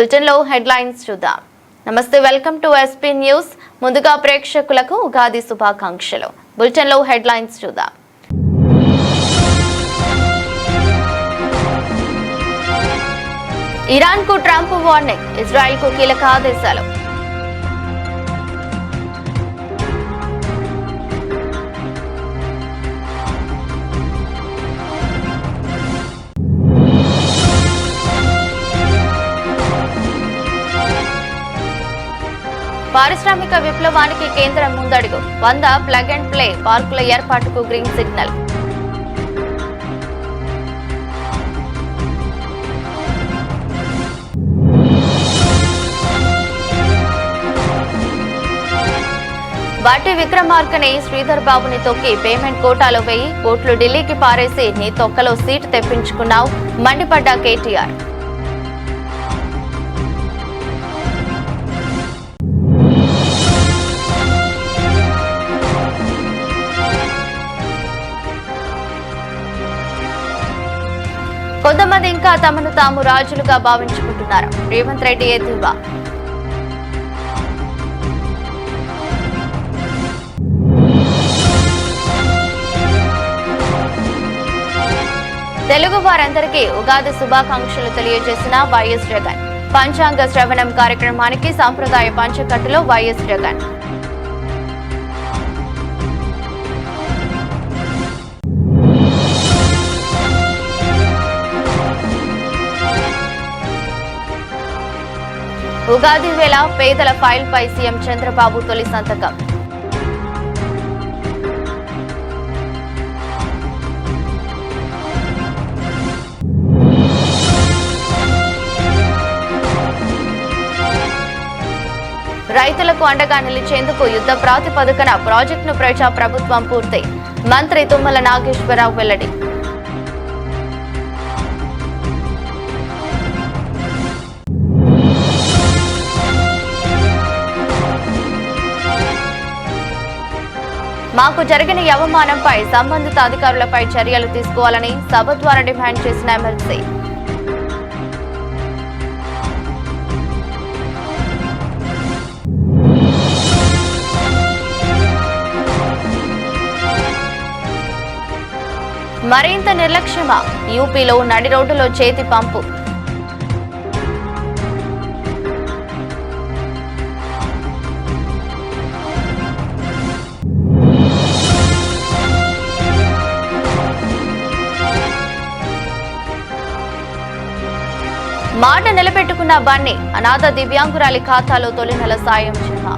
Bulletin లో headlines చూద్దాం. నమస్తే, వెల్కమ్ టు ఎస్పీ న్యూస్. ముందుగా ప్రేక్షకులకు ఉగాది శుభాకాంక్షలు. బులెటిన్ లో హెడ్లైన్స్ చూద్దాం. ఇరాన్ కు ట్రంప్ వార్నింగ్, ఇజ్రాయెల్ కు కీలక ఆదేశాలు. పారిశ్రామిక విప్లవానికి కేంద్రం ముందడుగు, 100 ప్లగ్ అండ్ ప్లే పార్కుల ఏర్పాటుకు గ్రీన్ సిగ్నల్. బాటి విక్రమార్కని శ్రీధర్ బాబుని తొక్కి పేమెంట్ కోటాలో 1000 కోట్లు ఢిల్లీకి పారేసి నీ తొక్కలో సీటు తెప్పించుకున్నావు, మండిపడ్డ కేటీఆర్. కొంతమంది ఇంకా తమను తాము రాజులుగా భావించుకుంటున్నారు, రేవంత్ రెడ్డి ఎద్దువా. తెలుగు వారందరికీ ఉగాది శుభాకాంక్షలు తెలియజేసిన వైఎస్ జగన్. పంచాంగ శ్రవణం కార్యక్రమానికి సంప్రదాయ పంచకట్టులో వైఎస్ జగన్. ఉగాది వేళ పేదల ఫైల్ పై సీఎం చంద్రబాబు తొలి సంతకం. రైతులకు అండగా నిలిచేందుకు యుద్ధ ప్రాతిపదికన ప్రాజెక్టును ప్రజా ప్రభుత్వం పూర్తి, మంత్రి తుమ్మల నాగేశ్వరరావు వెల్లడి. మాకు జరిగిన అవమానంపై సంబంధిత అధికారులపై చర్యలు తీసుకోవాలని సభ ద్వారా డిమాండ్ చేసిన ఎమ్మెల్సీ. మరింత నిర్లక్ష్యమా, యూపీలో నడి రోడ్డులో చేతి పంపు. మాట నిలబెట్టుకున్న బన్నీ, అనాథ దివ్యాంగురాలి ఖాతాలో తొలి నెల సాయం జమ.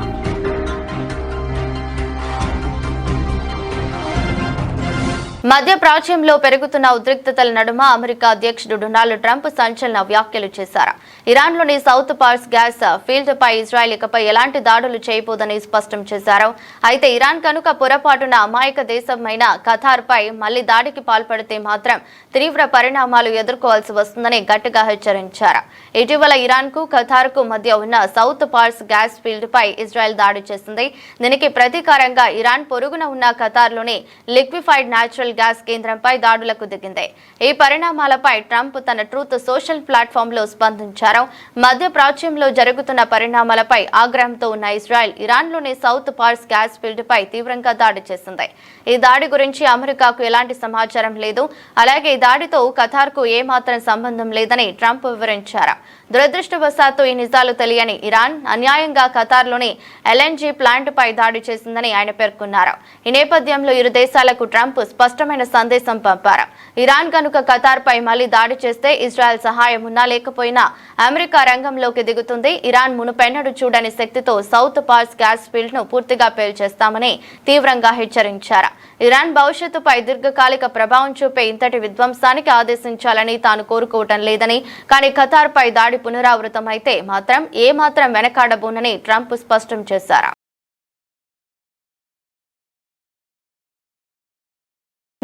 మధ్య ప్రాచ్యంలో పెరుగుతున్న ఉద్రిక్తతల నడుమ అమెరికా అధ్యక్షుడు డొనాల్డ్ ట్రంప్ సంచలన వ్యాఖ్యలు చేశారు. ఇరాన్లోని సౌత్ పార్స్ గ్యాస్ ఫీల్డ్ పై ఇజ్రాయెల్ ఇకపై ఎలాంటి దాడులు చేయబోదని స్పష్టం చేశారు. అయితే ఇరాన్ కనుక పొరపాటున అమాయక దేశమైన ఖతార్ పై మళ్లీ దాడికి పాల్పడితే మాత్రం తీవ్ర పరిణామాలు ఎదుర్కోవాల్సి వస్తుందని గట్టిగా హెచ్చరించారు. ఇటీవల ఇరాన్ కు ఖతార్ కు మధ్య ఉన్న సౌత్ పార్స్ గ్యాస్ ఫీల్డ్ పై ఇజ్రాయెల్ దాడి చేసింది. దీనికి ప్రతీకారంగా ఇరాన్ పొరుగున ఉన్న ఖతార్లోని లిక్విఫైడ్ న్యాచురల్ గ్యాస్ కేంద్రంపై దాడులకు దిగింది. ఈ పరిణామాలపై ట్రంప్ తన ట్రూత్ సోషల్ ప్లాట్ఫామ్ లో స్పందించారు. మధ్య ప్రాచ్యంలో జరుగుతున్న పరిణామాలపై ఆగ్రహంతో ఉన్న ఇజ్రాయెల్ ఇరాన్లోని సౌత్ పార్స్ గ్యాస్ ఫీల్డ్ పై తీవ్రంగా దాడి చేసింది. ఈ దాడి గురించి అమెరికాకు ఎలాంటి సమాచారం లేదు, అలాగే ఈ దాడితో ఖతార్ కు ఏమాత్రం సంబంధం లేదని ట్రంప్ వివరించారు. దురదృష్టవశాత్తు ఈ నిజాలు తెలియని ఇరాన్ అన్యాయంగా ఖతార్లోని ఎల్ఎన్జీ ప్లాంట్ పై దాడి చేసిందని ఆయన పేర్కొన్నారు. ఈ నేపథ్యంలో ఇరు దేశాలకు ట్రంప్ స్పష్టమైన సందేశం పంపారు. ఇరాన్ కనుక ఖతార్ పై మళ్లీ దాడి చేస్తే ఇజ్రాయెల్ సహాయం ఉన్నా లేకపోయినా అమెరికా రంగంలోకి దిగుతుంది. ఇరాన్ మునుపెన్నడూ చూడని శక్తితో సౌత్ పార్స్ గ్యాస్ ఫీల్డ్ ను పూర్తిగా పేల్చేస్తామని తీవ్రంగా హెచ్చరించారు. ఇరాన్ భవిష్యత్తుపై దీర్ఘకాలిక ప్రభావం చూపే ఇంతటి విధ్వంసానికి ఆదేశించాలని తాను కోరుకోవటం లేదని, కానీ ఖతార్ పై దాడి పునరావృతమైతే మాత్రం ఏమాత్రం వెనకాడబోనని ట్రంప్ స్పష్టం చేశారు.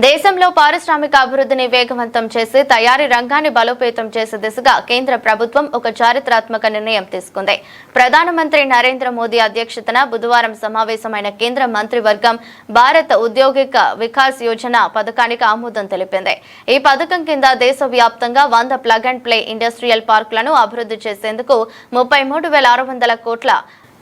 దేశంలో పారిశ్రామిక అభివృద్ధిని వేగవంతం చేసి తయారీ రంగాన్ని బలోపేతం చేసే దిశగా కేంద్ర ప్రభుత్వం ఒక చారిత్రాత్మక నిర్ణయం తీసుకుంది. ప్రధానమంత్రి నరేంద్ర మోదీ అధ్యక్షతన బుధవారం సమావేశమైన కేంద్ర మంత్రివర్గం భారత్ ఔద్యోగిక వికాస్ యోజన పథకానికి ఆమోదం తెలిపింది. ఈ పథకం కింద దేశవ్యాప్తంగా 100 ప్లగ్ అండ్ ప్లే ఇండస్ట్రియల్ పార్కులను అభివృద్ధి చేసేందుకు 33,600 కోట్ల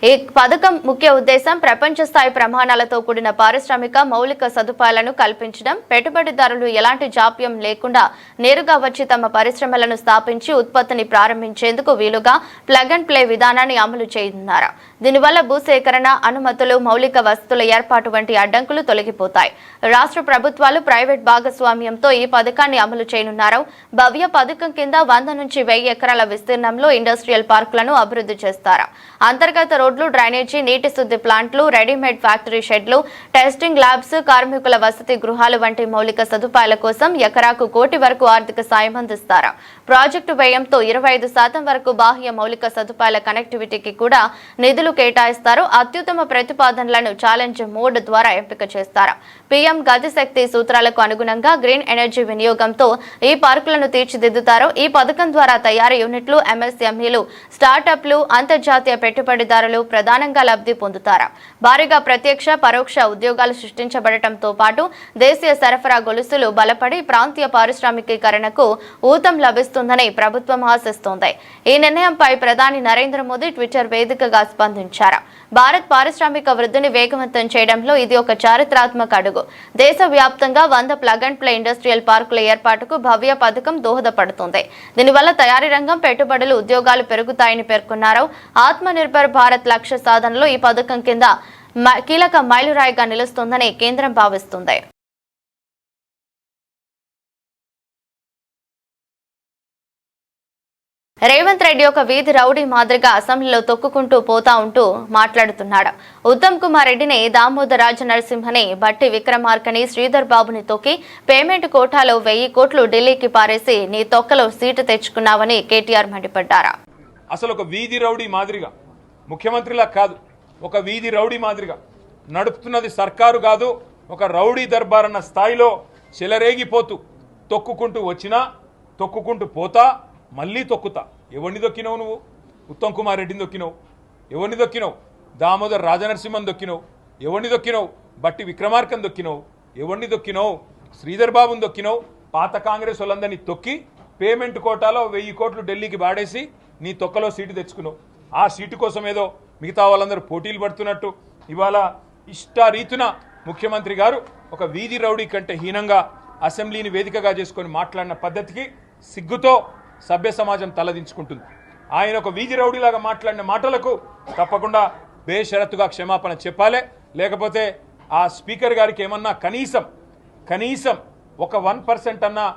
ఈ పథకం ముఖ్య ఉద్దేశం ప్రపంచ స్థాయి ప్రమాణాలతో కూడిన పారిశ్రామిక మౌలిక సదుపాయాలను కల్పించడం, పెట్టుబడిదారులు ఎలాంటి జాప్యం లేకుండా నేరుగా వచ్చి తమ పరిశ్రమలను స్థాపించి ఉత్పత్తిని ప్రారంభించేందుకు వీలుగా ప్లగ్ అండ్ ప్లే విధానాన్ని అమలు చేయనున్నారు. దీనివల్ల భూసేకరణ, అనుమతులు, మౌలిక వసతుల ఏర్పాటు వంటి అడ్డంకులు తొలగిపోతాయి. రాష్ట్ర ప్రభుత్వాలు ప్రైవేట్ భాగస్వామ్యంతో ఈ పథకాన్ని అమలు చేయనున్నారు. భవ్య పథకం కింద 100 నుంచి 1000 ఎకరాల విస్తీర్ణంలో ఇండస్ట్రియల్ పార్కులను అభివృద్ధి చేస్తారు. అంతర్గత రోడ్లు, డ్రైనేజీ, నీటి శుద్ధి ప్లాంట్లు, రెడీమేడ్ ఫ్యాక్టరీ షెడ్లు, టెస్టింగ్ ల్యాబ్స్, కార్మికుల వసతి గృహాలు వంటి మౌలిక సదుపాయాల కోసం ఎకరాకు 1 కోటి వరకు ఆర్థిక సాయం అందిస్తారు. ప్రాజెక్టు వ్యయంతో 25% వరకు బాహ్య మౌలిక సదుపాయాల కనెక్టివిటీకి కూడా నిధులు కేటాయిస్తారు. అత్యుత్తమ ప్రతిపాదనలను ఛాలెంజ్ మోడ్ ద్వారా ఎంపిక చేస్తారు. పీఎం గతిశక్తి సూత్రాలకు అనుగుణంగా గ్రీన్ ఎనర్జీ వినియోగంతో ఈ పార్కులను తీర్చిదిద్దుతారు. ఈ పథకం ద్వారా తయారీ యూనిట్లు, ఎంఎస్ఎంఈలు, స్టార్టప్లు, అంతర్జాతీయ పెట్టుబడిదారులు ప్రధానంగా లబ్ధి పొందుతారు. భారీగా ప్రత్యక్ష, పరోక్ష ఉద్యోగాలు సృష్టించబడటంతో పాటు దేశీయ సరఫరా గొలుసులు బలపడి ప్రాంతీయ పారిశ్రామికీకరణకు ఊతం లభిస్తుందని ప్రభుత్వం ఆశిస్తోంది. ఈ నిర్ణయంపై ప్రధాని నరేంద్ర మోదీ ట్విట్టర్ వేదికగా స్పందించారు. భారత్ పారిశ్రామిక వృద్ధిని వేగవంతం చేయడంలో ఇది ఒక చారిత్రాత్మక అడుగు. దేశవ్యాప్తంగా 100 ప్లగ్ అండ్ ప్లే ఇండస్ట్రియల్ పార్కుల ఏర్పాటుకు భవ్య పథకం దోహదపడుతుంది. దీనివల్ల తయారీ రంగం, పెట్టుబడులు, ఉద్యోగాలు పెరుగుతాయని పేర్కొన్నారు. ఆత్మ నిర్భర్ భారత్ లక్ష్య సాధనలో ఈ పథకం కింద కీలక మైలురాయిగా నిలుస్తుందని కేంద్రం భావిస్తుంది. రేవంత్ రెడ్డి ఒక వీధి రౌడీ మాదిరిగా అసెంబ్లీలో తొక్కుకుంటూ పోతా ఉంటూ మాట్లాడుతున్నాడు. ఉత్తమ్ కుమార్ రెడ్డిని, దామోదర్ రాజ నరసింహని, బట్టి విక్రమార్కని, శ్రీధర్ బాబుని తొక్కి పేమెంట్ కోటాలో 1000 కోట్లు ఢిల్లీకి పారేసి నీ తొక్కలో సీటు తెచ్చుకున్నావని కేటీఆర్ మండిపడ్డారు. అసలు ఒక వీధి రౌడీ మాదిరిగా, ముఖ్యమంత్రిలా కాదు, ఒక వీధి రౌడీ మాదిరిగా నడుపుతున్నది సర్కారు కాదు, ఒక రౌడీ దర్బార్ అన్న స్థాయిలో చెలరేగిపోతూ తొక్కుకుంటూ వచ్చినా, తొక్కుకుంటూ పోతా, మళ్ళీ తొక్కుతా. ఎవరిని దొక్కినవు నువ్వు? ఉత్తమ్ కుమార్ రెడ్డిని దొక్కినవు. ఎవరిని దొక్కినవు? దామోదర్ రాజనరసింహన్ దొక్కినవు. ఎవరిని దొక్కినవు? బట్టి విక్రమార్కన్ దొక్కినవు. ఎవరిని దొక్కినవు? శ్రీధర్ బాబుని దొక్కినవు. పాత కాంగ్రెస్ వాళ్ళందరినీ తొక్కి పేమెంట్ కోటాలో 1000 కోట్లు ఢిల్లీకి బాడేసి నీ తొక్కలో సీటు తెచ్చుకున్నావు. ఆ సీటు కోసం ఏదో మిగతా వాళ్ళందరూ పోటీలు పడుతున్నట్టు ఇవాళ ఇష్టారీతున ముఖ్యమంత్రి గారు ఒక వీధి రౌడీ కంటే హీనంగా అసెంబ్లీని వేదికగా చేసుకొని మాట్లాడిన పద్ధతికి సిగ్గుతో సభ్య సమాజం తలదించుకుంటుంది. ఆయన ఒక వీధి రౌడీలాగా మాట్లాడిన మాటలకు తప్పకుండా బేషరతుగా క్షమాపణ చెప్పాలి. లేకపోతే ఆ స్పీకర్ గారికి ఏమన్నా కనీసం ఒక 1% అన్నా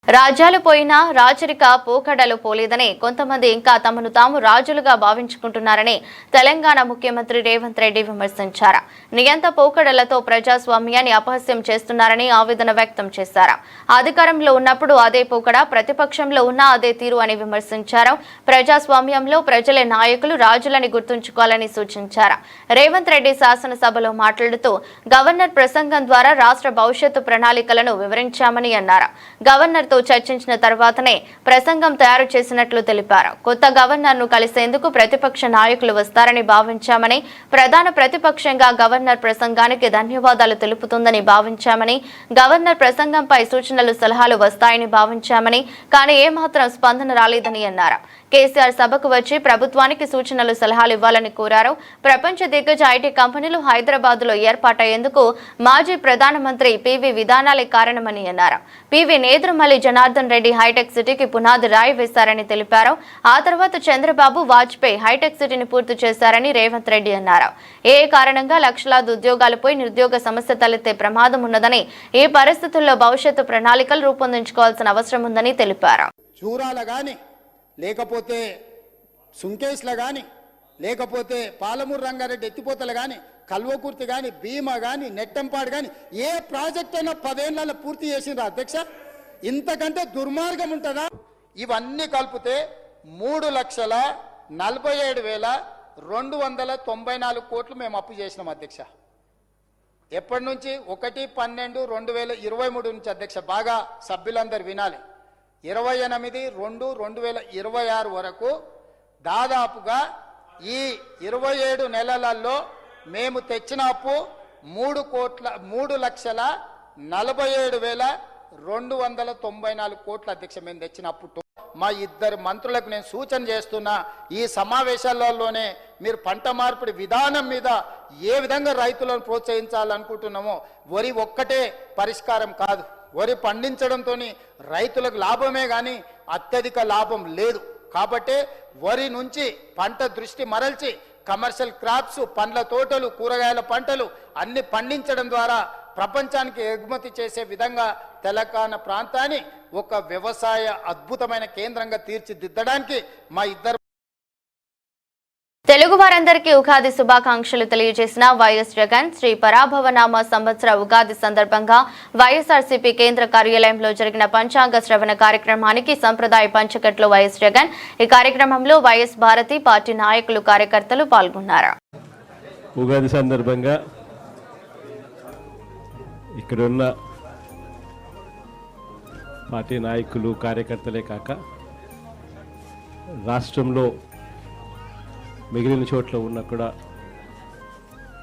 రాజ్యాలు పోయినా రాచరిక పోకడలు పోలేదని, కొంతమంది ఇంకా తమను తాము రాజులుగా భావించుకుంటున్నారని తెలంగాణ ముఖ్యమంత్రి రేవంత్ రెడ్డి విమర్శించారు. నియంత పోకడలతో ప్రజాస్వామ్యాన్ని అపహాస్యం చేస్తున్నారని ఆవేదన వ్యక్తం చేశారు. అధికారంలో ఉన్నప్పుడు అదే పోకడ, ప్రతిపక్షంలో ఉన్నా అదే తీరు అని విమర్శించారు. ప్రజాస్వామ్యంలో ప్రజలే నాయకులు, రాజులని గుర్తుంచుకోవాలని సూచించారు. రేవంత్ రెడ్డి శాసనసభలో మాట్లాడుతూ గవర్నర్ ప్రసంగం ద్వారా రాష్ట్ర భవిష్యత్తు ప్రణాళికలను వివరించామని అన్నారు. గవర్నర్ చర్చించిన తర్వాతనే ప్రసంగం తయారు చేసినట్లు తెలిపారు. కొత్త గవర్నర్ ను కలిసేందుకు ప్రతిపక్ష నాయకులు వస్తారని భావించామని, ప్రధాన ప్రతిపక్షంగా గవర్నర్ ప్రసంగానికి ధన్యవాదాలు తెలుపుతుందని భావించామని, గవర్నర్ ప్రసంగంపై సూచనలు, సలహాలు వస్తాయని భావించామని, కానీ ఏమాత్రం స్పందన రాలేదని అన్నారు. కేసీఆర్ సభకు వచ్చి ప్రభుత్వానికి సూచనలు, సలహాలు ఇవ్వాలని కోరారు. ప్రపంచ దిగ్గజ ఐటీ కంపెనీలు హైదరాబాద్ లో ఏర్పాటయ్యేందుకు మాజీ ప్రధానమంత్రి పివి విధానాలే కారణమని అన్నారు. పివి నేదురుమల్లి జనార్దన్ రెడ్డి హైటెక్ సిటీకి పునాది రాయి వేశారని తెలిపారు. ఆ తర్వాత చంద్రబాబు, వాజ్పేయి హైటెక్ సిటీని పూర్తి చేశారని రేవంత్ రెడ్డి అన్నారు. ఏ కారణంగా లక్షలాది ఉద్యోగాలు పోయి నిరుద్యోగ సమస్య తలెత్తే ప్రమాదం ఉన్నదని, ఈ పరిస్థితుల్లో భవిష్యత్తు ప్రణాళికలు రూపొందించుకోవాల్సిన అవసరం ఉందని తెలిపారు. లేకపోతే సుంకేష్ల కానీ, లేకపోతే పాలమూరు రంగారెడ్డి ఎత్తిపోతలు కానీ, కల్వకుర్తి కానీ, భీమా కానీ, నెట్టంపాడు కానీ, ఏ ప్రాజెక్ట్ అయినా 10 ఏళ్లలో పూర్తి చేసిండ్రు అధ్యక్ష? ఇంతకంటే దుర్మార్గం ఉంటుందా? ఇవన్నీ కలిపితే 3,47,294 కోట్లు మేము అప్పు చేసినాం అధ్యక్ష. ఎప్పటి నుంచి 1/12/2023 నుంచి అధ్యక్ష, బాగా సభ్యులందరూ వినాలి. 28/2/2026 వరకు దాదాపుగా ఈ 27 నెలలలో మేము తెచ్చిన అప్పు 3,47,294 కోట్ల అధ్యక్ష. మేము తెచ్చిన అప్పు. మా ఇద్దరు మంత్రులకు నేను సూచన చేస్తున్నా, ఈ సమావేశాలలోనే మీరు పంట మార్పిడి విధానం మీద ఏ విధంగా రైతులను ప్రోత్సహించాలనుకుంటున్నామో, వరి ఒక్కటే పరిష్కారం కాదు. వరి పండించడంతో రైతులకు లాభమే కానీ అత్యధిక లాభం లేదు. కాబట్టి వరి నుంచి పంట దృష్టి మరల్చి కమర్షియల్ క్రాప్స్, పండ్ల తోటలు, కూరగాయల పంటలు అన్ని పండించడం ద్వారా ప్రపంచానికి ఎగుమతి చేసే విధంగా తెలంగాణ ప్రాంతాన్ని ఒక వ్యవసాయ అద్భుతమైన కేంద్రంగా తీర్చిదిద్దడానికి మా ఇద్దరు తెలుగు వారందరికీ ఉగాది శుభాకాంక్షలు తెలియజేసిన వైఎస్ జగన్ శ్రీ పరాభవనామ సంవత్సర ఉగాది సందర్భంగా వైఎస్ఆర్సీపీ కేంద్ర కార్యాలయంలో జరిగిన పంచాంగ శ్రవణ కార్యక్రమానికి సంప్రదాయ పంచకట్లు వైఎస్ జగన్. ఈ కార్యక్రమంలో వైఎస్ భారతి పార్టీ నాయకులు, కార్యకర్తలు పాల్గొన్నారు. ఉగాది సందర్భంగా ఇక్కడున్న పార్టీ నాయకులు, కార్యకర్తలే కాక రాష్ట్రంలో మిగిలిన చోట్ల ఉన్న కూడా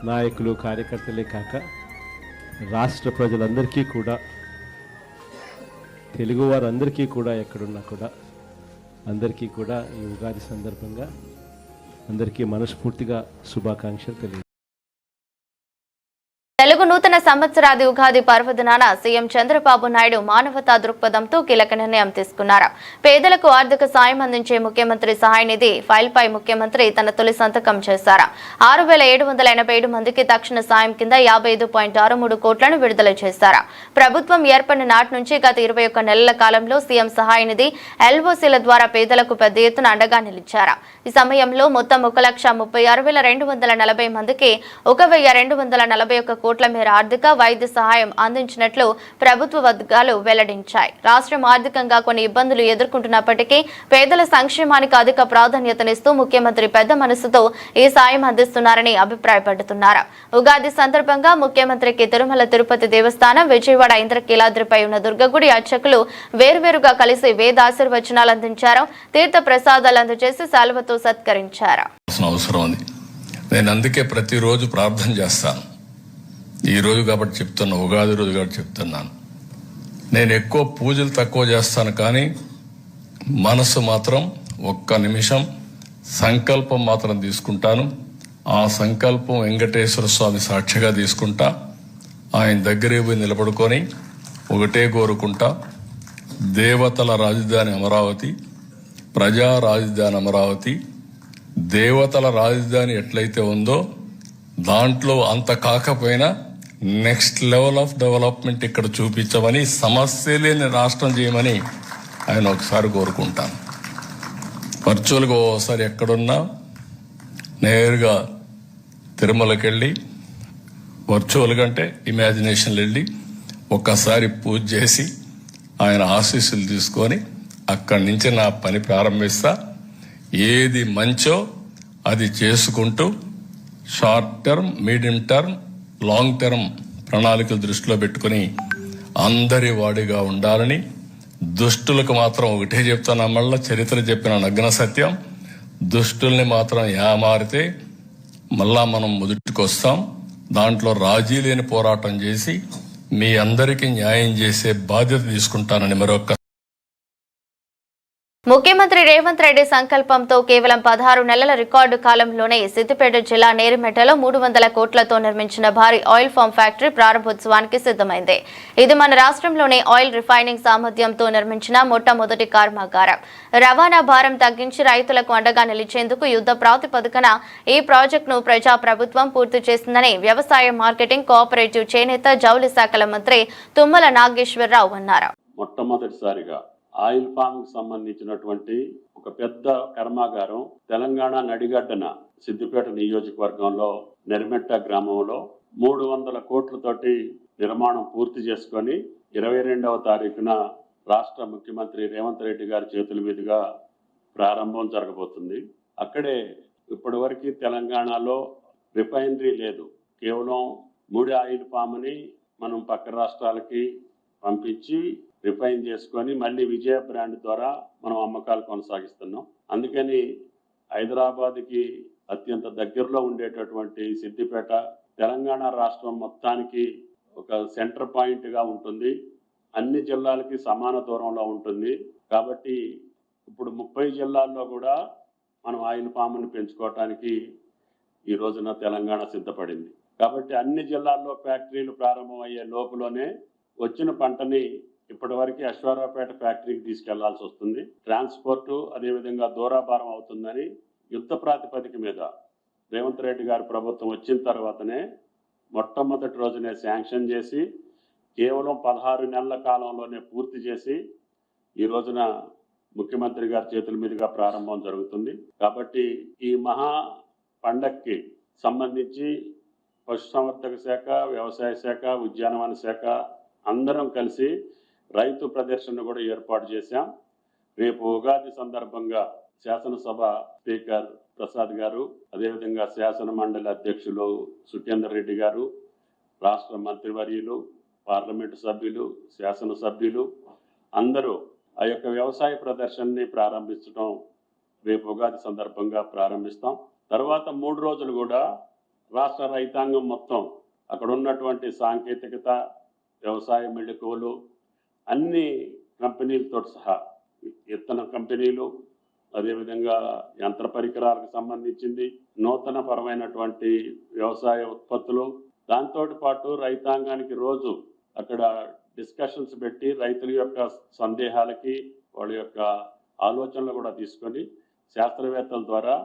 నాయకులు, కార్యకర్తలే కాక రాష్ట్ర ప్రజలందరికీ కూడా, తెలుగు వారందరికీ కూడా, ఎక్కడున్నా కూడా అందరికీ కూడా ఈ ఉగాది సందర్భంగా అందరికీ మనస్ఫూర్తిగా శుభాకాంక్షలు తెలియజేస్తాను. తెలుగు నూతన సంవత్సరాది ఉగాది పర్వదినాన సీఎం చంద్రబాబు నాయుడు మానవతా దృక్పథంతో కీలక నిర్ణయం తీసుకున్నారు. పేదలకు ఆర్థిక సాయం అందించే ముఖ్యమంత్రి సహాయ నిధి ఫైల్పై ముఖ్యమంత్రి తన తొలి సంతకం చేశారు. 6,787 మందికి తక్షణ సాయం కింద 55.63 కోట్లను విడుదల చేశారు. ప్రభుత్వం ఏర్పడిన నాటి నుంచి గత 21 నెలల కాలంలో సీఎం సహాయ నిధి ఎల్ఓసీల ద్వారా పేదలకు పెద్ద ఎత్తున అండగా నిలిచారు. ఈ సమయంలో మొత్తం 1,36,240 మందికి 1,241 కోట్ల మేర ఆర్థిక, వైద్య సహాయం అందించినట్లు ప్రభుత్వ వర్గాలు వెల్లడించాయి. రాష్ట్రం ఆర్థికంగా కొన్ని ఇబ్బందులు ఎదుర్కొంటున్నప్పటికీ పేదల సంక్షేమానికి అధిక ప్రాధాన్యతనిస్తూ ముఖ్యమంత్రి పెద్ద మనసుతో ఈ సాయం అందిస్తున్నారని అభిప్రాయపడుతున్నారు. ఉగాది సందర్భంగా ముఖ్యమంత్రికి తిరుమల తిరుపతి దేవస్థానం, విజయవాడ ఇంద్రకీలాద్రిపై ఉన్న దుర్గగుడి అర్చకులు వేర్వేరుగా కలిసి వేద ఆశీర్వచనాలు అందించారు. తీర్థ ప్రసాదాలు అందజేసి శాలువతో సత్కరించారు. నేను అందుకే ప్రతిరోజు ప్రార్థన చేస్తాను. ఈ రోజు కాబట్టి చెప్తున్నా, ఉగాది రోజు కాబట్టి చెప్తున్నాను. నేను ఎక్కువ పూజలు తక్కువ చేస్తాను, కానీ మనసు మాత్రం ఒక్క నిమిషం సంకల్పం మాత్రం తీసుకుంటాను. ఆ సంకల్పం వెంకటేశ్వర స్వామి సాక్షిగా తీసుకుంటా. ఆయన దగ్గరే పోయి నిలబడుకొని ఒకటే కోరుకుంటా, దేవతల రాజధాని అమరావతి, ప్రజా రాజధాని అమరావతి, దేవతల రాజధాని ఎట్లయితే ఉందో దాంట్లో అంత కాకపోయినా నెక్స్ట్ లెవెల్ ఆఫ్ డెవలప్మెంట్ ఇక్కడ చూపించమని, సమస్య లేని రాష్ట్రం చేయమని ఆయన ఒకసారి కోరుకుంటాను. వర్చువల్గా ఓసారి ఎక్కడున్నా నేరుగా తిరుమలకి వెళ్ళి, వర్చువల్గా అంటే ఇమాజినేషన్లో వెళ్ళి ఒక్కసారి పూజ చేసి ఆయన ఆశీస్సులు తీసుకొని అక్కడి నుంచి నా పని ప్రారంభిస్తా. ఏది మంచో అది చేసుకుంటూ short term, medium term, long term ప్రణాళికలు దృష్టిలో పెట్టుకుని అందరి వాడిగా ఉండాలని, దుష్టులకు మాత్రం ఒకటే చెప్తాను, మళ్ళా చరిత్ర చెప్పిన నగ్న సత్యం, దుష్టుల్ని మాత్రం ఏమారితే మళ్ళా మనం మొదటికొస్తాం. దాంట్లో రాజీ లేని పోరాటం చేసి మీ అందరికీ న్యాయం చేసే బాధ్యత తీసుకుంటానని మరొక ముఖ్యమంత్రి రేవంత్ రెడ్డి సంకల్పంతో కేవలం 16 నెలల రికార్డు కాలంలోనే సిద్దిపేట జిల్లా నేరిమెట్టలో 300 కోట్లతో నిర్మించిన భారీ ఆయిల్ ఫామ్ ఫ్యాక్టరీ ప్రారంభోత్సవానికి సిద్ధమైంది. ఇది మన రాష్ట్రంలోనే ఆయిల్ రిఫైనింగ్ సామర్థ్యంతో నిర్మించిన మొట్టమొదటి కర్మాగారం. రవాణా భారం తగ్గించి రైతులకు అండగా నిలిచేందుకు యుద్ధ ప్రాతిపదికన ఈ ప్రాజెక్టును ప్రజాప్రభుత్వం పూర్తి చేసిందని వ్యవసాయ, మార్కెటింగ్, కోఆపరేటివ్, చేనేత, జౌళి శాఖల మంత్రి తుమ్మల నాగేశ్వరరావు అన్నారు. మొట్టమొదటిసారిగా ఆయిల్ ఫామ్ కు సంబంధించినటువంటి ఒక పెద్ద కర్మాగారం తెలంగాణ నడిగడ్డన సిద్దిపేట నియోజకవర్గంలో నెరిమెట్ట గ్రామంలో 300 కోట్లతోటి నిర్మాణం పూర్తి చేసుకొని 22వ తారీఖున రాష్ట్ర ముఖ్యమంత్రి రేవంత్ రెడ్డి గారి చేతుల మీదుగా ప్రారంభం జరగబోతుంది. అక్కడే ఇప్పటి వరకు తెలంగాణలో రిఫైనరీ లేదు. కేవలం ముడి ఆయిల్ పామ్ని మనం పక్క రాష్ట్రాలకి పంపించి రిఫైన్ చేసుకొని మళ్ళీ విజయ బ్రాండ్ ద్వారా మనం అమ్మకాలు కొనసాగిస్తున్నాం. అందుకని హైదరాబాద్కి అత్యంత దగ్గరలో ఉండేటటువంటి సిద్దిపేట తెలంగాణ రాష్ట్రం మొత్తానికి ఒక సెంటర్ పాయింట్గా ఉంటుంది. అన్ని జిల్లాలకి సమాన దూరంలో ఉంటుంది. కాబట్టి ఇప్పుడు 30 జిల్లాల్లో కూడా మనం ఆయిల్ పామ్ని పెంచుకోవటానికి ఈ రోజున తెలంగాణ సిద్ధపడింది. కాబట్టి అన్ని జిల్లాల్లో ఫ్యాక్టరీలు ప్రారంభమయ్యే లోపులోనే వచ్చిన పంటని ఇప్పటివరకు అశ్వారావుపేట ఫ్యాక్టరీకి తీసుకెళ్లాల్సి వస్తుంది. ట్రాన్స్పోర్టు అదేవిధంగా దూరాభారం అవుతుందని యుద్ధ ప్రాతిపదిక మీద రేవంత్ రెడ్డి గారి ప్రభుత్వం వచ్చిన తర్వాతనే మొట్టమొదటి రోజునే శాంక్షన్ చేసి కేవలం 16 నెలల కాలంలోనే పూర్తి చేసి ఈ రోజున ముఖ్యమంత్రి గారి చేతుల మీదుగా ప్రారంభం జరుగుతుంది. కాబట్టి ఈ మహా పండక్కి సంబంధించి పశుసంవర్ధక శాఖ, వ్యవసాయ శాఖ, ఉద్యానవన శాఖ అందరం కలిసి రైతు ప్రదర్శన కూడా ఏర్పాటు చేశాం. రేపు ఉగాది సందర్భంగా శాసనసభ స్పీకర్ ప్రసాద్ గారు, అదేవిధంగా శాసన మండలి అధ్యక్షులు సుఖేందర్ రెడ్డి గారు, రాష్ట్ర మంత్రివర్యులు, పార్లమెంటు సభ్యులు, శాసనసభ్యులు అందరూ ఆ యొక్క వ్యవసాయ ప్రదర్శనని ప్రారంభించడం రేపు ఉగాది సందర్భంగా ప్రారంభిస్తాం. తర్వాత 3 రోజులు కూడా రాష్ట్ర రైతాంగం మొత్తం అక్కడ ఉన్నటువంటి సాంకేతికత, వ్యవసాయ మెళకువలు అన్ని కంపెనీలతో సహా విత్తన కంపెనీలు, అదేవిధంగా యంత్ర పరికరాలకు సంబంధించింది, నూతన పరమైనటువంటి వ్యవసాయ ఉత్పత్తులు, దాంతో పాటు రైతాంగానికి రోజు అక్కడ డిస్కషన్స్ పెట్టి రైతుల యొక్క సందేహాలకి వాళ్ళ యొక్క ఆలోచనలు కూడా తీసుకొని శాస్త్రవేత్తల ద్వారా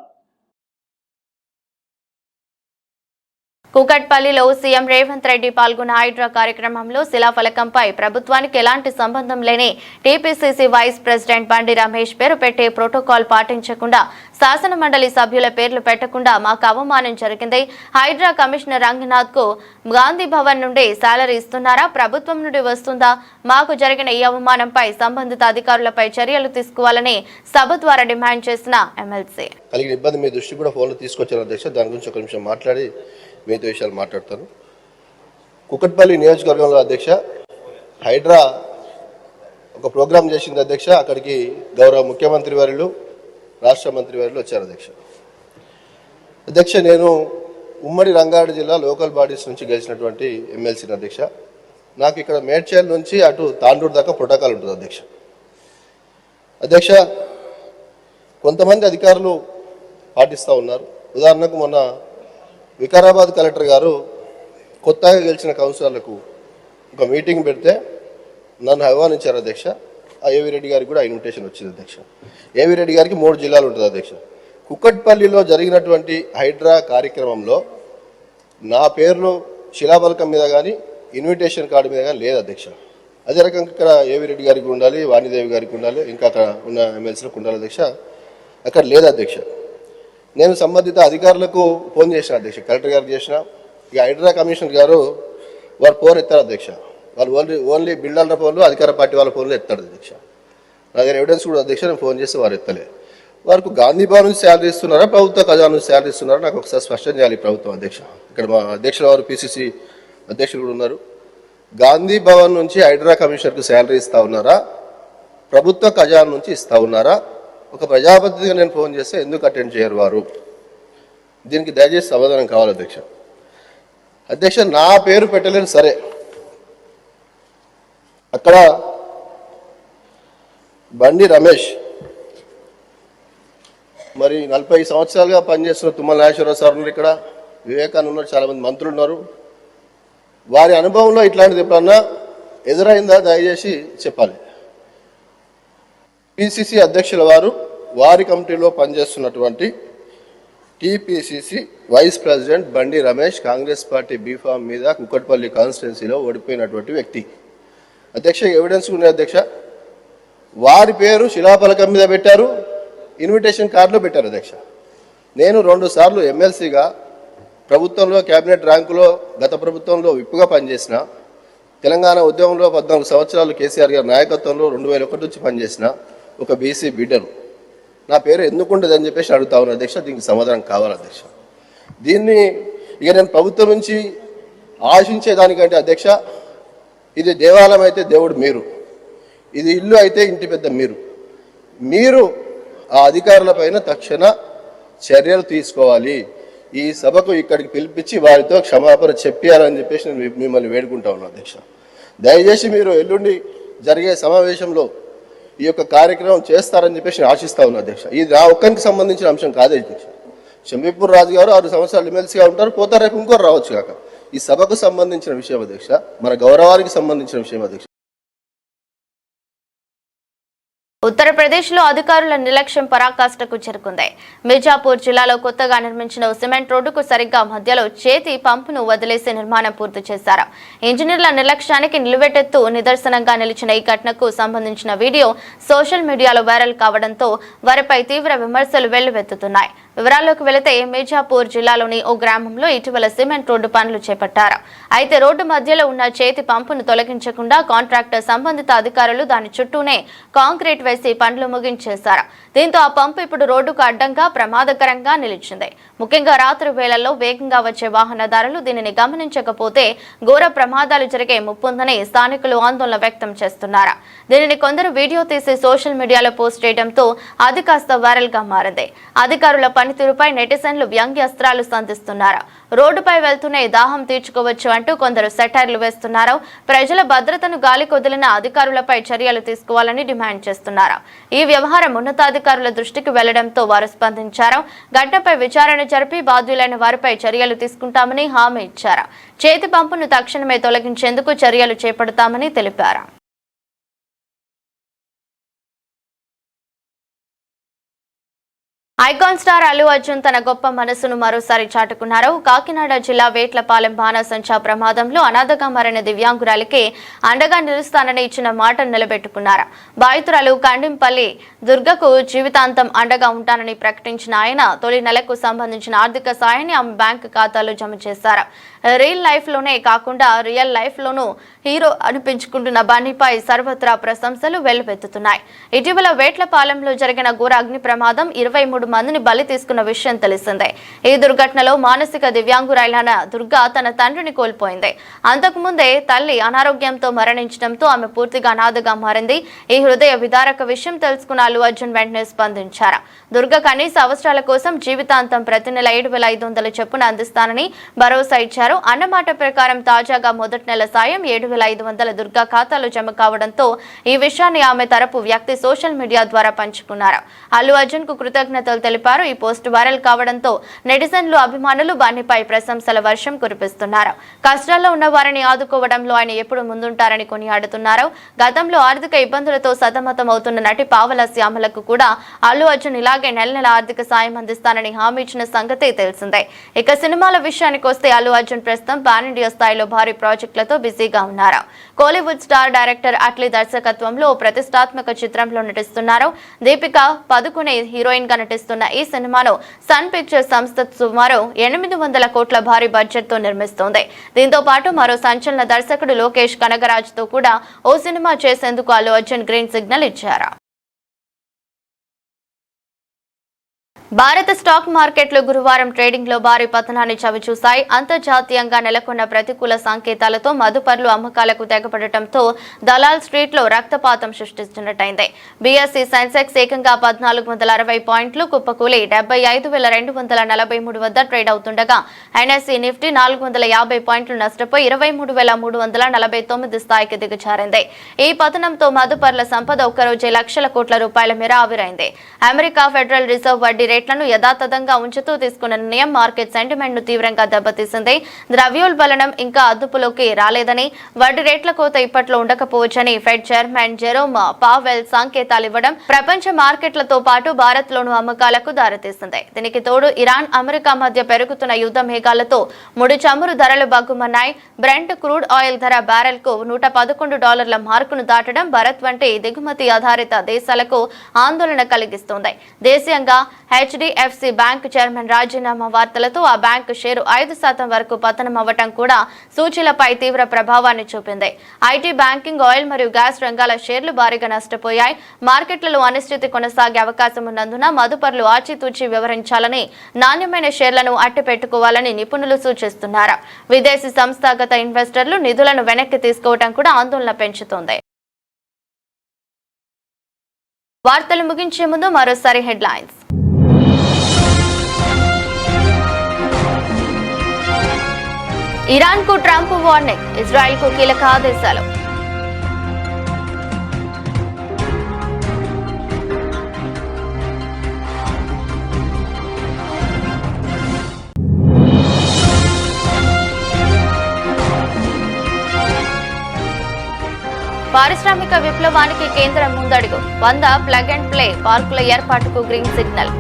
కూకట్పల్లిలో సీఎం రేవంత్ రెడ్డి పాల్గొన్న హైడ్రా కార్యక్రమంలో శిలాఫలకంపై ప్రభుత్వానికి ఎలాంటి సంబంధం లేని టీపీసీసీ వైస్ ప్రెసిడెంట్ బండి రమేష్ పేరు పెట్టే ప్రోటోకాల్ పాటించకుండా, శాసన మండలి సభ్యుల పేర్లు పెట్టకుండా మాకు అవమానం జరిగింది. హైడ్రా కమిషనర్ రంగనాథ్ కు గాంధీ భవన్ నుండి శాలరీ ఇస్తున్నారా, ప్రభుత్వం నుండి వస్తుందా? మాకు జరిగిన ఈ అవమానంపై సంబంధిత అధికారులపై చర్యలు తీసుకోవాలని సభ ద్వారా డిమాండ్ చేసిన ఎమ్మెల్సీ కలిగిన ఇబ్బంది మీ దృష్టి కూడా ఫోన్లో తీసుకొచ్చారు అధ్యక్ష. దాని గురించి ఒక నిమిషం మాట్లాడి మిగతా విషయాలు మాట్లాడతాను. కుకట్పల్లి నియోజకవర్గంలో అధ్యక్ష హైడ్రా ఒక ప్రోగ్రాం చేసింది అధ్యక్ష. అక్కడికి గౌరవ ముఖ్యమంత్రి వర్యులు, రాష్ట్ర మంత్రి వర్యులు వచ్చారు అధ్యక్ష. నేను ఉమ్మడి రంగారెడ్డి జిల్లా లోకల్ బాడీస్ నుంచి గెలిచినటువంటి ఎమ్మెల్సీని అధ్యక్ష. నాకు ఇక్కడ మేడ్చల్ నుంచి అటు తాండూరు దాకా ప్రోటోకాల్ ఉంటుంది అధ్యక్ష. కొంతమంది అధికారులు పాటిస్తూ ఉన్నారు. ఉదాహరణకు మొన్న వికారాబాద్ కలెక్టర్ గారు కొత్తగా గెలిచిన కౌన్సిలర్లకు ఒక మీటింగ్ పెడితే నన్ను ఆహ్వానించారు అధ్యక్ష. ఏవి రెడ్డి గారికి కూడా ఇన్విటేషన్ వచ్చింది అధ్యక్ష. ఏవి రెడ్డి గారికి 3 జిల్లాలు ఉంటుంది అధ్యక్ష. కుక్కట్పల్లిలో జరిగినటువంటి హైడ్రా కార్యక్రమంలో నా పేర్లు శిలాఫలకం మీద కానీ ఇన్విటేషన్ కార్డు మీద కానీ లేదు అధ్యక్ష. అదే రకంగా ఇక్కడ ఏవి రెడ్డి గారికి ఉండాలి, వాణిదేవి గారికి ఉండాలి, ఇంకా అక్కడ ఉన్న ఎమ్మెల్సీలకు ఉండాలి అధ్యక్ష. అక్కడ లేదు అధ్యక్ష. నేను సంబంధిత అధికారులకు ఫోన్ చేసిన అధ్యక్ష, కలెక్టర్ గారికి చేసిన. ఇక హైడ్రా కమిషనర్ గారు వారు ఫోన్ ఎత్తారు అధ్యక్ష. వాళ్ళు ఓన్లీ బిల్డర్ల ఫోన్లు, అధికార పార్టీ వాళ్ళ ఫోన్లు ఎత్తాడు అధ్యక్ష. నా దగ్గర ఎవిడెన్స్ కూడా అధ్యక్ష. నేను ఫోన్ చేస్తే వారు ఎత్తలే. వారికి గాంధీ భవన్ నుంచి శాలరీ ఇస్తున్నారా, ప్రభుత్వ ఖజానా నుంచి శాలరీ ఇస్తున్నారా, నాకు ఒకసారి స్పష్టం చేయాలి ప్రభుత్వం అధ్యక్ష. ఇక్కడ మా అధ్యక్షుల వారు పిసిసి అధ్యక్షులు కూడా ఉన్నారు. గాంధీ భవన్ నుంచి హైడ్రా కమిషనర్కి శాలరీ ఇస్తా ఉన్నారా, ప్రభుత్వ ఖజానా నుంచి ఇస్తా ఉన్నారా? ఒక ప్రజాప్రతినిధిగా నేను ఫోన్ చేస్తే ఎందుకు అటెండ్ చేయరు వారు? దీనికి దయచేసి సమాధానం కావాలి అధ్యక్ష. అధ్యక్ష, నా పేరు పెట్టలేను సరే, అక్కడ బండి రమేష్ మరి 40 సంవత్సరాలుగా పనిచేస్తున్న తుమ్మల నాగేశ్వరరావు సార్ ఉన్నారు, ఇక్కడ వివేకానంద ఉన్నారు, చాలామంది మంత్రులు ఉన్నారు. వారి అనుభవంలో ఇట్లాంటిది ఎప్పుడన్నా ఎదురైందా దయచేసి చెప్పాలి. పిసిసి అధ్యక్షుల వారు వారి కమిటీలో పనిచేస్తున్నటువంటి టీపీసీసీ వైస్ ప్రెసిడెంట్ బండి రమేష్ కాంగ్రెస్ పార్టీ బీఫామ్ మీద కుక్కట్పల్లి కాన్స్టిట్యున్సీలో ఓడిపోయినటువంటి వ్యక్తి అధ్యక్ష. ఎవిడెన్స్ ఉన్నాయి అధ్యక్ష. వారి పేరు శిలాఫలకం మీద పెట్టారు, ఇన్విటేషన్ కార్డులో పెట్టారు అధ్యక్ష. నేను 2 సార్లు ఎమ్మెల్సీగా ప్రభుత్వంలో క్యాబినెట్ ర్యాంకులో గత ప్రభుత్వంలో విప్పుగా పనిచేసిన, తెలంగాణ ఉద్యమంలో 14 సంవత్సరాలు కేసీఆర్ గారి నాయకత్వంలో 2001 నుంచి పనిచేసిన ఒక బీసీ బిడ్డను. నా పేరు ఎందుకు ఉండదని చెప్పేసి అడుగుతా ఉన్నాను అధ్యక్ష. దీనికి సమాధానం కావాలి అధ్యక్ష. దీన్ని ఇక నేను ప్రభుత్వం నుంచి ఆశించేదానికంటే అధ్యక్ష, ఇది దేవాలయం అయితే దేవుడు మీరు, ఇది ఇల్లు అయితే ఇంటి పెద్ద మీరు ఆ అధికారులపైన తక్షణ చర్యలు తీసుకోవాలి. ఈ సభకు ఇక్కడికి పిలిపించి వారితో క్షమాపణ చెప్పాలని చెప్పేసి నేను మిమ్మల్ని వేడుకుంటా ఉన్నాను అధ్యక్ష. దయచేసి మీరు ఎల్లుండి జరిగే సమావేశంలో ఈ యొక్క కార్యక్రమం చేస్తారని చెప్పేసి నేను ఆశిస్తా ఉన్నా అధ్యక్ష. ఇది నా ఒక్కరికి సంబంధించిన అంశం కాదు అధ్యక్ష. షంబీపూర్ రాజు గారు 6 సంవత్సరాలు ఎమ్మెల్సీగా ఉంటారు, పోతారు, రేపు ఇంకోరు రావచ్చు కాక. ఈ సభకు సంబంధించిన విషయం అధ్యక్ష, మన గౌరవానికి సంబంధించిన విషయం అధ్యక్ష. ఉత్తరప్రదేశ్లో అధికారుల నిర్లక్ష్యం పరాకాష్ఠకు చేరుకుంది. మిర్జాపూర్ జిల్లాలో కొత్తగా నిర్మించిన సిమెంట్ రోడ్డుకు సరిగ్గా మధ్యలో చేతి పంపును వదిలేసి నిర్మాణం పూర్తి చేశారు. ఇంజనీర్ల నిర్లక్ష్యానికి నిలువెట్టెత్తు నిదర్శనంగా నిలిచిన ఈ ఘటనకు సంబంధించిన వీడియో సోషల్ మీడియాలో వైరల్ కావడంతో వారిపై తీవ్ర విమర్శలు వెల్లువెత్తుతున్నాయి. వివరాల్లోకి వెళితే మిర్జాపూర్ జిల్లాలోని ఓ గ్రామంలో ఇటీవల సిమెంట్ రోడ్డు పనులు చేపట్టారు. అయితే రోడ్డు మధ్యలో ఉన్న చేతి పంపును తొలగించకుండా కాంట్రాక్టర్ సంబంధిత అధికారులు దాని చుట్టూనే కాంక్రీట్ వేసి పనులు ముగించేశారు. దీంతో ఆ పంపు ఇప్పుడు రోడ్డుకు అడ్డంగా ప్రమాదకరంగా నిలిచింది. ముఖ్యంగా రాత్రి వేళల్లో వేగంగా వచ్చే వాహనదారులు దీనిని గమనించకపోతే ఘోర ప్రమాదాలు జరిగే ముప్పుందని స్థానికులు ఆందోళన వ్యక్తం చేస్తున్నారు. దీనిని కొందరు వీడియో తీసి సోషల్ మీడియాలో పోస్ట్ చేయడంతో అది కాస్త వైరల్ గా మారింది. అధికారుల పనితీరుపై నెటిజన్లు వ్యంగ్యాస్త్రాలు సంధిస్తున్నారు. రోడ్డుపై వెళ్తూనే దాహం తీర్చుకోవచ్చు అంటూ కొందరు సెటైర్లు వేస్తున్నారు. ప్రజల భద్రతను గాలికొదిలిన అధికారులపై చర్యలు తీసుకోవాలని డిమాండ్ చేస్తున్నారు. ఈ వ్యవహారం ఉన్నతాధికారుల దృష్టికి వెళ్లడంతో వారు స్పందించారు. ఘటనపై విచారణ జరిపి బాధ్యులైన వారిపై చర్యలు తీసుకుంటామని హామీ ఇచ్చారు. చేతి పంపును తక్షణమే తొలగించేందుకు చర్యలు చేపడతామని తెలిపారు. ఐకాన్ స్టార్ అల్లు అర్జున్ తన గొప్ప మనసును మరోసారి చాటుకున్నారు. కాకినాడ జిల్లా వేట్లపాలెం బాణాసంచా ప్రమాదంలో అనాథగా మారిన దివ్యాంగురాలికి అండగా నిలుస్తానని ఇచ్చిన మాటను నిలబెట్టుకున్నారు. బాధితురాలు కండింపల్లి దుర్గకు జీవితాంతం అండగా ఉంటానని ప్రకటించిన ఆయన తొలి నెలకు సంబంధించిన ఆర్థిక సాయాన్ని ఆమె బ్యాంకు ఖాతాలో జమ చేశారు. రియల్ లైఫ్ లోనే కాకుండా రియల్ లైఫ్ లోనూ హీరో అనిపించుకుంటున్న బన్నీపై సర్వత్రా ప్రశంసలు వెల్లువెత్తుతున్నాయి. ఇటీవల వేట్లపాలెంలో జరిగిన ఘోర అగ్ని ప్రమాదం 23 మందిని బలి తీసుకున్న విషయం తెలిసిందే. ఈ దుర్ఘటనలో మానసిక దివ్యాంగురాలైన దుర్గా తన తండ్రిని కోల్పోయింది. అంతకుముందే తల్లి అనారోగ్యంతో మరణించడంతో ఆమె పూర్తిగా అనాథగా మారింది. ఈ హృదయ విదారక విషయం తెలుసుకున్న అల్లు అర్జున్ వెంటనే స్పందించారు. దుర్గ కనీస అవసరాల కోసం జీవితాంతం ప్రతి నెల 7,500 చొప్పున అందిస్తానని భరోసా ఇచ్చారు. అన్నమాట ప్రకారం తాజాగా మొదటి నెల సాయం 7,500 దుర్గా ఖాతాలో జమ కావడంతో ఈ విషయాన్ని ఆమె తరపు వ్యక్తి సోషల్ మీడియా ద్వారా పంచుకున్నారు. అల్లు అర్జున్ కు కృతజ్ఞతలు తెలిపారు. ఈ పోస్ట్ వైరల్ కావడంతో నెటిజన్లు అభిమానులు బన్నీపై ప్రశంసల వర్షం కురిపిస్తున్నారు. కష్టాల్లో ఉన్న వారిని ఆదుకోవడంలో ఆయన ఎప్పుడు ముందుంటారని కొనియాడుతున్నారు. గతంలో ఆర్థిక ఇబ్బందులతో సతమతం అవుతున్న నటి పావల శ్యామలకు కూడా అల్లు అర్జున్ ఇలాగే నెల నెల ఆర్థిక సాయం అందిస్తానని హామీ ఇచ్చిన సంగతే తెలిసిందే. ఇక సినిమాల విషయానికి వస్తే అల్లు అర్జున్ ప్రస్తుతం పాన్ ఇండియా స్థాయిలో భారీ ప్రాజెక్టులతో బిజీగా ఉన్నారు. కోలీవుడ్ స్టార్ డైరెక్టర్ అట్లీ దర్శకత్వంలో ఓ ప్రతిష్టాత్మక చిత్రంలో నటిస్తున్నారు. దీపిక పదుకునే హీరోయిన్ గా నటిస్తున్న ఈ సినిమాను సన్ పిక్చర్స్ సంస్థ సుమారు 800 కోట్ల భారీ బడ్జెట్ తో నిర్మిస్తోంది. దీంతో పాటు మరో సంచలన దర్శకుడు లోకేష్ కనగరాజ్ తో కూడా ఓ సినిమా చేసేందుకు అల్లు అర్జున్ గ్రీన్ సిగ్నల్ ఇచ్చారు. భారత స్టాక్ మార్కెట్లు గురువారం ట్రేడింగ్ లో భారీ పతనాన్ని చవిచూశాయి. అంతర్జాతీయంగా నెలకొన్న ప్రతికూల సంకేతాలతో మదుపర్లు అమ్మకాలకు తెగపడటంతో దలాల్ స్ట్రీట్ లో రక్తపాతం సృష్టిస్తున్నట్టయింది. బీఎస్ఈ సెన్సెక్స్ ఏకంగా 1460 పాయింట్లు కుప్పకూలి 75,243 వద్ద ట్రేడ్ అవుతుండగా ఎన్ఎస్ఈ నిఫ్టీ 450 పాయింట్లు నష్టపోయి 23,349 స్థాయికి దిగజారింది. ఈ పతనంతో మదుపర్ల సంపద ఒక్కరోజే లక్షల కోట్ల రూపాయల మేర ఆవిరైంది. అమెరికా ఫెడరల్ రిజర్వ్ వడ్డీ రేట్లను యథాతథంగా ఉంచుతూ తీసుకున్న నిర్ణయం మార్కెట్ సెంటిమెంట్ ను తీవ్రంగా దెబ్బతీసింది. ద్రవ్యోల్బణం ఇంకా అదుపులోకి రాలేదని, వడ్డీ రేట్ల కోత ఇప్పట్లో ఉండకపోవచ్చని ఫెడ్ చైర్మన్ జెరోమ్ పావెల్ సంకేతాలు ఇవ్వడం ప్రపంచ మార్కెట్లతో పాటు భారత్ లోను అమ్మకాలకు దారితీసింది. దీనికి తోడు ఇరాన్ అమెరికా మధ్య పెరుగుతున్న యుద్ధ మేఘాలతో ముడి చమురు ధరలు బగ్గుమన్నాయి. బ్రెంట్ క్రూడ్ ఆయిల్ ధర బ్యారెల్ కు $111 మార్కును దాటడం భారత్ వంటి దిగుమతి ఆధారిత దేశాలకు ఆందోళన కలిగిస్తోంది. దేశీయంగా హెచ్డిఎఫ్సి బ్యాంక్ చైర్మన్ రాజీనామా వార్తలతో ఆ బ్యాంకు షేరు 5% వరకు పతనం అవ్వటం కూడా సూచీలపై తీవ్ర ప్రభావాన్ని చూపింది. ఐటీ, బ్యాంకింగ్, ఆయిల్ మరియు గ్యాస్ రంగాల షేర్లు భారీగా నష్టపోయాయి. మార్కెట్లలో అనిశ్చితి కొనసాగే అవకాశం ఉన్నందున మదుపరులు ఆచితూచి వివరించాలని, నాణ్యమైన షేర్లను అట్టిపెట్టుకోవాలని నిపుణులు సూచిస్తున్నారు. విదేశీ సంస్థాగత ఇన్వెస్టర్లు నిధులను వెనక్కి తీసుకోవడం కూడా ఆందోళన పెంచుతోంది. వార్తలు ముగించే ముందు మరోసారి హెడ్లైన్స్. ఇరాన్ కు ట్రంప్ వార్నింగ్, ఇజ్రాయెల్ కు కీలక ఆదేశాలు. పారిశ్రామిక విప్లవానికి కేంద్రం ముందడుగు, 100 ప్లగ్ అండ్ ప్లే పార్కుల ఏర్పాటుకు గ్రీన్ సిగ్నల్.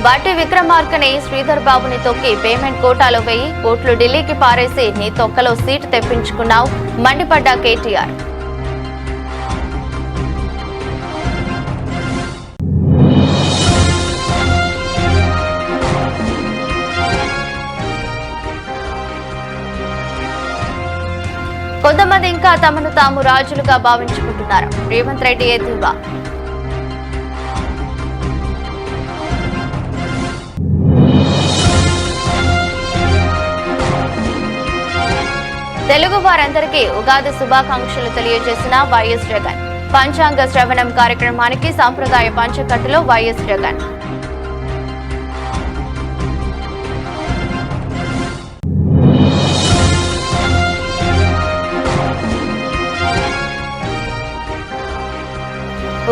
బాటి విక్రమార్కని శ్రీధర్ బాబుని తొక్కి పేమెంట్ కోటాలో 1000 కోట్లు ఢిల్లీకి పారేసి నీ తొక్కలో సీటు తెప్పించుకున్నావు, మండిపడ్డ కేటీఆర్. కొంతమంది ఇంకా తమను తాము రాజులుగా భావించుకుంటున్నారు, రేవంత్ రెడ్డి ఎద్దేవా. తెలుగు వారందరికీ ఉగాది శుభాకాంక్షలు తెలియజేసిన వైఎస్ జగన్. పంచాంగ శ్రవణం కార్యక్రమానికి సాంప్రదాయ పంచకట్టులో వైఎస్ జగన్.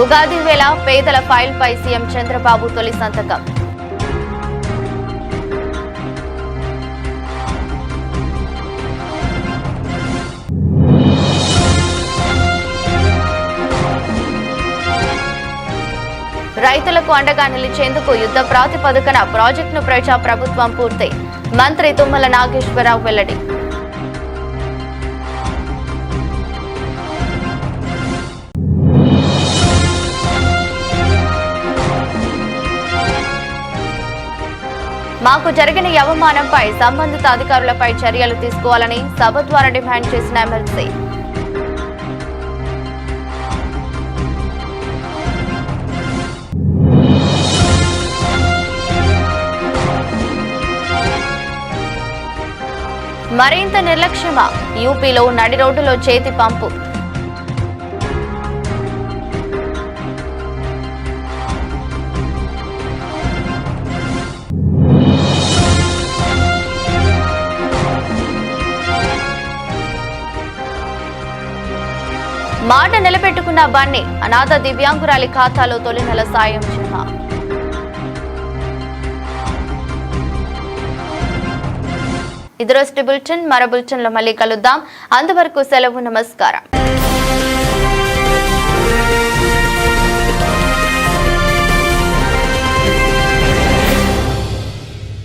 ఉగాది వేళ పేదల ఫైల్పై సీఎం చంద్రబాబు తొలి సంతకం. రైతులకు అండగా నిలిచేందుకు యుద్ధ ప్రాతిపదికన ప్రాజెక్టును ప్రజా ప్రభుత్వం పూర్తి, మంత్రి తుమ్మల నాగేశ్వరరావు వెల్లడి. మాకు జరిగిన ఈ అవమానంపై సంబంధిత అధికారులపై చర్యలు తీసుకోవాలని సభ ద్వారా డిమాండ్ చేసిన ఎమ్మెల్సీ. మరింత నిర్లక్ష్యమా? యూపీలో నడి రోడ్డులో చేతి పంపు. మాట నిలబెట్టుకున్న బన్నీ, అనాథ దివ్యాంగురాలి ఖాతాలో తొలి నెల సాయం జమ. ఇది రోజు బులెటిన్. మరో బులెటిన్లో మళ్ళీ కలుద్దాం. అంతవరకు సెలవు, నమస్కారం.